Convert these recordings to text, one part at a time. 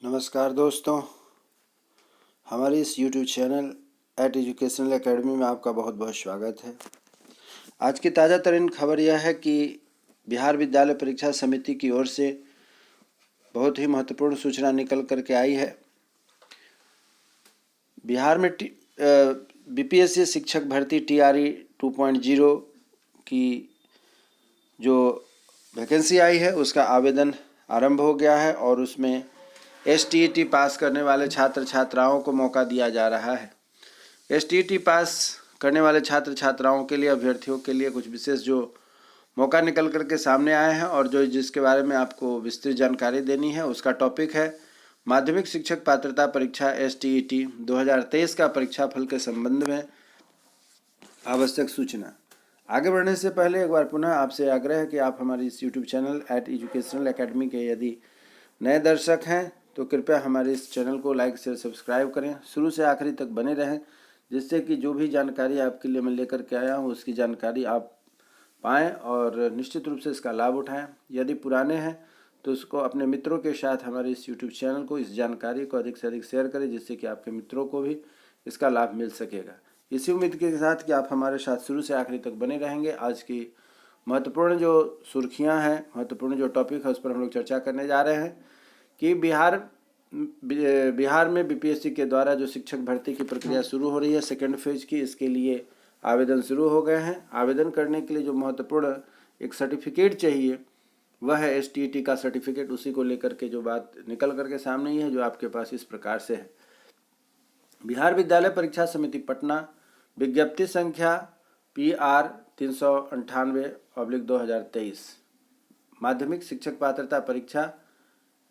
नमस्कार दोस्तों, हमारे इस YouTube चैनल एजुकेशनल एकेडमी में आपका बहुत बहुत स्वागत है। आज की ताज़ा तरीन खबर यह है कि बिहार विद्यालय परीक्षा समिति की ओर से बहुत ही महत्वपूर्ण सूचना निकल कर के आई है। बिहार में बीपीएससी शिक्षक भर्ती TRE 2.0 की जो वैकेंसी आई है उसका आवेदन आरंभ हो गया है और उसमें STET पास करने वाले छात्र छात्राओं को मौका दिया जा रहा है। STET पास करने वाले छात्र छात्राओं के लिए, अभ्यर्थियों के लिए कुछ विशेष जो मौका निकल कर के सामने आए हैं और जिसके बारे में आपको विस्तृत जानकारी देनी है, उसका टॉपिक है माध्यमिक शिक्षक पात्रता परीक्षा STET 2023 का परीक्षाफल के संबंध में आवश्यक सूचना। आगे बढ़ने से पहले एक बार पुनः आपसे आग्रह है कि आप हमारे इस YouTube चैनल एजुकेशनल एकेडमी के यदि नए दर्शक हैं तो कृपया हमारे इस चैनल को लाइक शेयर सब्सक्राइब करें, शुरू से आखिरी तक बने रहें, जिससे कि जो भी जानकारी आपके लिए मैं लेकर के आया हूँ उसकी जानकारी आप पाएँ और निश्चित रूप से इसका लाभ उठाएं। यदि पुराने हैं तो उसको अपने मित्रों के साथ हमारे इस YouTube चैनल को, इस जानकारी को अधिक से अधिक शेयर करें, जिससे कि आपके मित्रों को भी इसका लाभ मिल सकेगा। इसी उम्मीद के साथ कि आप हमारे साथ शुरू से आखिरी तक बने रहेंगे। आज की महत्वपूर्ण जो सुर्खियाँ हैं, महत्वपूर्ण जो टॉपिक है, उस पर हम लोग चर्चा करने जा रहे हैं कि बिहार में बीपीएससी के द्वारा जो शिक्षक भर्ती की प्रक्रिया शुरू हो रही है सेकेंड फेज की, इसके लिए आवेदन शुरू हो गए हैं। आवेदन करने के लिए जो महत्वपूर्ण एक सर्टिफिकेट चाहिए वह है STET का सर्टिफिकेट। उसी को लेकर के जो बात निकल करके सामने ही है, जो आपके पास इस प्रकार से है। बिहार विद्यालय परीक्षा समिति पटना, विज्ञप्ति संख्या PR 398/2023, माध्यमिक शिक्षक पात्रता परीक्षा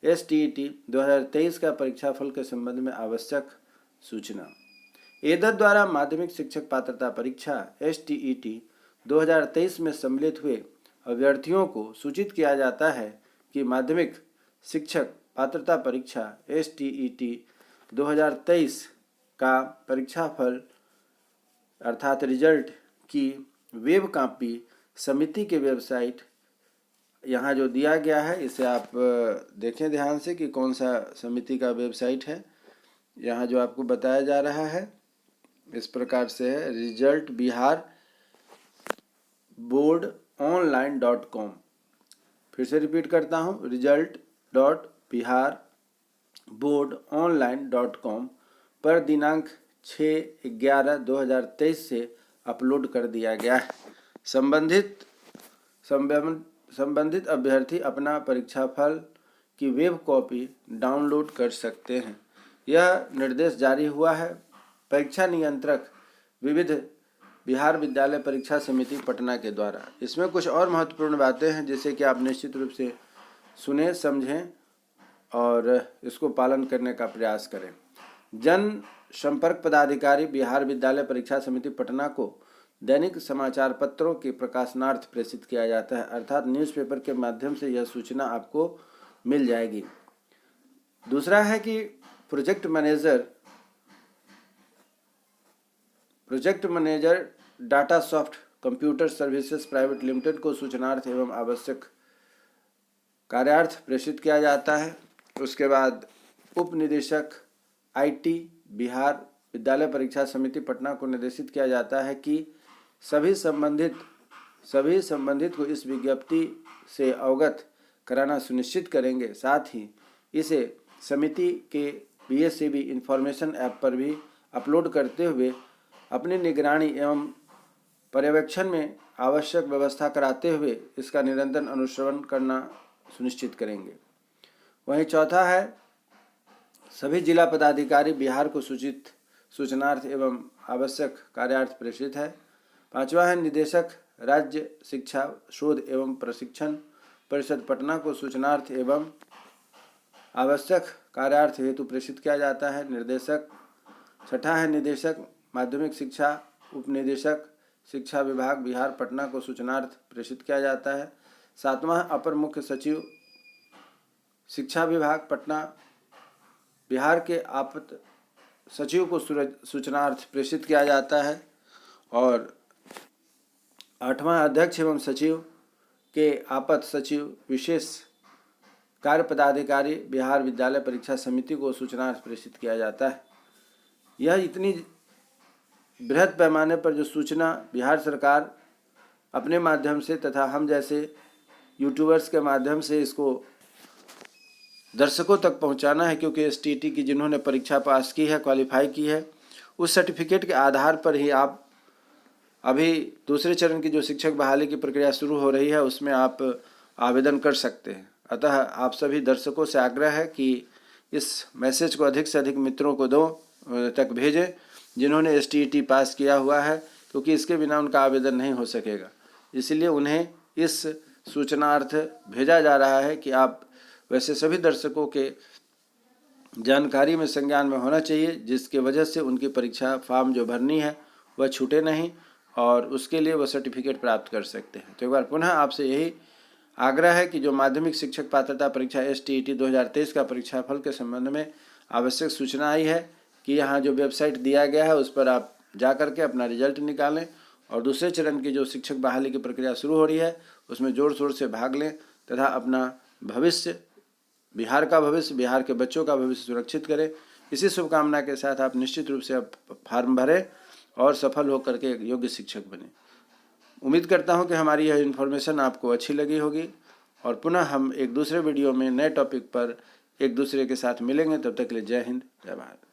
STET 2023 का परीक्षाफल के संबंध में आवश्यक सूचना। एदर द्वारा माध्यमिक शिक्षक पात्रता परीक्षा STET 2023 में सम्मिलित हुए अभ्यर्थियों को सूचित किया जाता है कि माध्यमिक शिक्षक पात्रता परीक्षा STET 2023 का परीक्षाफल अर्थात रिजल्ट की वेब कॉपी समिति के वेबसाइट यहाँ जो दिया गया है, इसे आप देखें ध्यान से कि कौन सा समिति का वेबसाइट है। यहाँ जो आपको बताया जा रहा है इस प्रकार से है, रिजल्ट बिहार बोर्ड online.com। फिर से रिपीट करता हूँ, result.bihar board online.com पर दिनांक 6/11/2023 से अपलोड कर दिया गया है। संबंधित अभ्यर्थी अपना परीक्षाफल की वेब कॉपी डाउनलोड कर सकते हैं। यह निर्देश जारी हुआ है परीक्षा नियंत्रक विविध बिहार विद्यालय परीक्षा समिति पटना के द्वारा। इसमें कुछ और महत्वपूर्ण बातें हैं जिसे कि आप निश्चित रूप से सुने, समझें और इसको पालन करने का प्रयास करें। जन संपर्क पदाधिकारी बिहार विद्यालय परीक्षा समिति पटना को दैनिक समाचार पत्रों के प्रकाशनार्थ प्रेषित किया जाता है, अर्थात न्यूज़पेपर के माध्यम से यह सूचना आपको मिल जाएगी। दूसरा है कि project manager Datasoft computer services private limited को सूचनार्थ एवं आवश्यक कार्यार्थ प्रेषित किया जाता है। उसके बाद उप निदेशक IT बिहार विद्यालय परीक्षा समिति पटना को निर्देशित किया जाता है कि सभी संबंधित को इस विज्ञप्ति से अवगत कराना सुनिश्चित करेंगे। साथ ही इसे समिति के BSCB इंफॉर्मेशन ऐप पर भी अपलोड करते हुए अपनी निगरानी एवं पर्यवेक्षण में आवश्यक व्यवस्था कराते हुए इसका निरंतर अनुश्रवण करना सुनिश्चित करेंगे। वहीं चौथा है, सभी जिला पदाधिकारी बिहार को सूचनार्थ एवं आवश्यक कार्यार्थ प्रेषित है। पांचवा है, निदेशक राज्य शिक्षा शोध एवं प्रशिक्षण परिषद पटना को सूचनार्थ एवं आवश्यक कार्यार्थ हेतु प्रेषित किया जाता है। छठा है, निदेशक माध्यमिक शिक्षा उप निदेशक शिक्षा विभाग बिहार पटना को सूचनार्थ प्रेषित किया जाता है। सातवां, अपर मुख्य सचिव शिक्षा विभाग पटना बिहार के आपात सचिव को सूचनार्थ प्रेषित किया जाता है। और आठवां, अध्यक्ष एवं सचिव के आपात सचिव विशेष कार्य पदाधिकारी बिहार विद्यालय परीक्षा समिति को सूचना प्रेषित किया जाता है। यह इतनी बृहद पैमाने पर जो सूचना बिहार सरकार अपने माध्यम से तथा हम जैसे यूट्यूबर्स के माध्यम से इसको दर्शकों तक पहुंचाना है, क्योंकि STET की जिन्होंने परीक्षा पास की है, क्वालिफाई की है, उस सर्टिफिकेट के आधार पर ही आप अभी दूसरे चरण की जो शिक्षक बहाली की प्रक्रिया शुरू हो रही है उसमें आप आवेदन कर सकते हैं। अतः आप सभी दर्शकों से आग्रह है कि इस मैसेज को अधिक से अधिक मित्रों को तक भेजें जिन्होंने STET पास किया हुआ है, क्योंकि इसके बिना उनका आवेदन नहीं हो सकेगा। इसलिए उन्हें इस सूचनार्थ भेजा जा रहा है कि आप वैसे सभी दर्शकों के जानकारी में संज्ञान में होना चाहिए, जिसके वजह से उनकी परीक्षा फॉर्म जो भरनी है वह छूटे नहीं और उसके लिए वह सर्टिफिकेट प्राप्त कर सकते हैं। तो एक बार पुनः आपसे यही आग्रह है कि जो माध्यमिक शिक्षक पात्रता परीक्षा STET 2023 का परीक्षाफल के संबंध में आवश्यक सूचना आई है कि यहाँ जो वेबसाइट दिया गया है उस पर आप जा करके अपना रिजल्ट निकालें और दूसरे चरण की जो शिक्षक बहाली की प्रक्रिया शुरू हो रही है उसमें जोर शोर से भाग लें तथा अपना भविष्य, बिहार का भविष्य, बिहार के बच्चों का भविष्य सुरक्षित करें। इसी शुभकामना के साथ आप निश्चित रूप से अब फॉर्म भरें और सफल होकर के एक योग्य शिक्षक बने। उम्मीद करता हूं कि हमारी यह इन्फॉर्मेशन आपको अच्छी लगी होगी और पुनः हम एक दूसरे वीडियो में नए टॉपिक पर एक दूसरे के साथ मिलेंगे। तब तक के लिए जय हिंद, जय भारत।